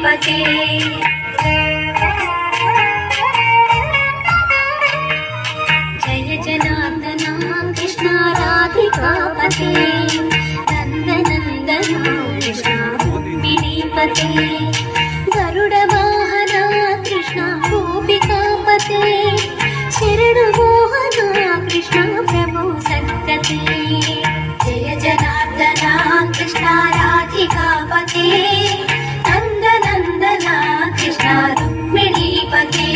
रुक्मिणीपते जय जनार्दना कृष्ण राधिकापते नन्दनन्दना कृष्ण रुक्मिणीपते गरुडवाहना कृष्ण गोपिकापते शरणमोहना कृष्ण प्रभो सद्गते जय जनार्दना कृष्ण राधिकापते नन्दनन्दना कृष्ण रुक्मिणीपते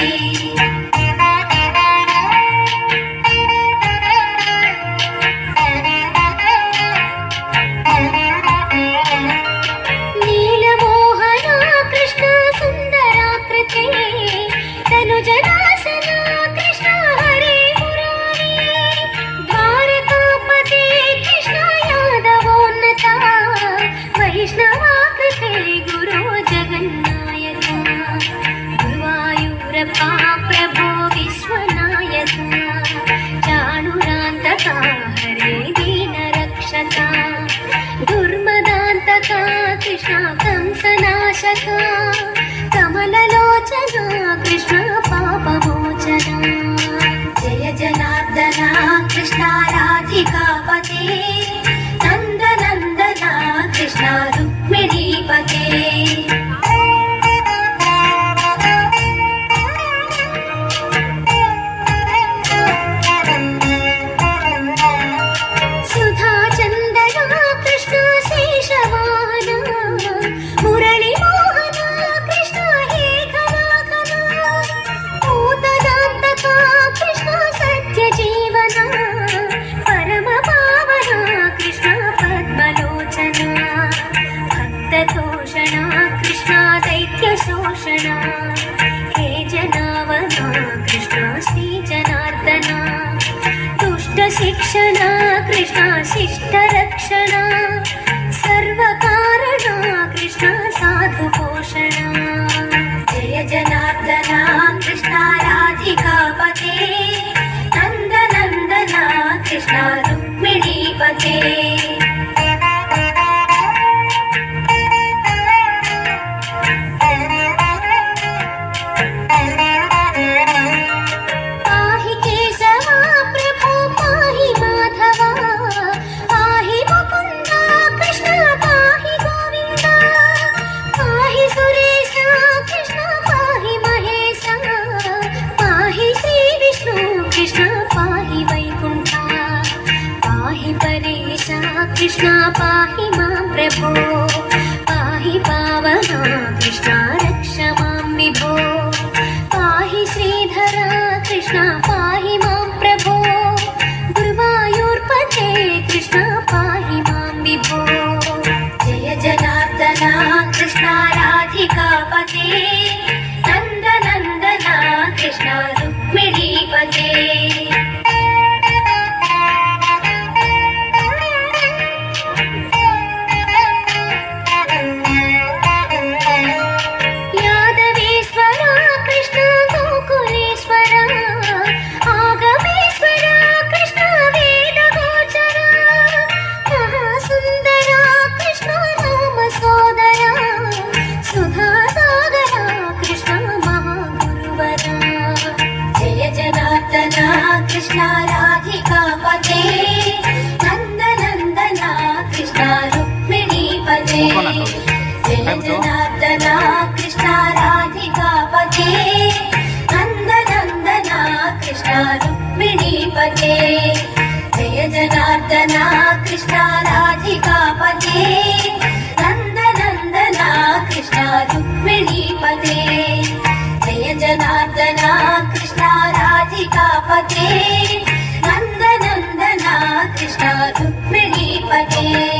नीलमोहना कृष्ण सुन्दराकृते तनुजनासना कृष्ण हरे मुरारी द्वारकापते कृष्ण यादवोन्नता वैष्णवाकृते गुरो जगन्नायका गुरुवायूरप्पा प्रभो विश्वनायका चाणुरान्तका हरे दीनरक्षका दुर्मदान्तका कृष्ण कंसनाशका कमललोचना कृष्ण पापमोचना जय जनार्दना कृष्ण राधिकापते नन्दनन्दना कृष्ण रुक्मिणीपते सुधाचन्दना कृष्ण शेषवाहना मुरलीमोहना कृष्ण हे घनाघना भूतदान्तका कृष्ण सत्यजीवना परमपावना कृष्ण पद्मलोचना भक्ततोषणा कृष्ण दैत्यशोषणा हे जनावना कृष्ण श्रीजनार्दना दुष्टशिक्षणा कृष्ण शिष्टरक्षणा सर्वकारणा कृष्ण साधुपोषणा जय जनार्दना कृष्ण राधिकापते नन्दनन्दना कृष्ण रुक्मिणीपते पाहि केशवा प्रभो पाहि माधवा पाहि मुकुन्दा कृष्ण पाहि गोविन्दा पाहि सुरेशा कृष्ण पाहि महेशा पाहि श्रीविष्णु कृष्ण पाहि वैकुण्ठा पाहि परेशा कृष्ण पाहि मां प्रभो पाहि पावना कृष्ण रक्ष मां विभो पाहि श्रीधरा कृष्ण पाहि मां प्रभो गुरुवायूर्पते कृष्ण पाहि मां विभो जय जनार्दना कृष्ण राधिकापते नन्दनन्दना कृष्ण रुक्मिणीपते यादवेश्वरा कृष्ण गोकुलेश्वरा आगमेश्वरा कृष्ण वेदगोचरा महासुन्दरा कृष्ण रामसोदरा सुधासागरा कृष्ण महागुरुवरा जय जनार्दना कृष्ण राधिकापते नन्दनन्दना कृष्ण रुक्मिणीपते जय जनार्दना कृष्ण राधिकापते नन्दनन्दना कृष्ण रुक्मिणीपते जय जनार्दना कृष्ण राधिकापते नन्दनन्दना कृष्ण रुक्मिणीपते जय जनार्दना कृष्ण राधिकापते नन्दनन्दना कृष्ण रुक्मिणीपते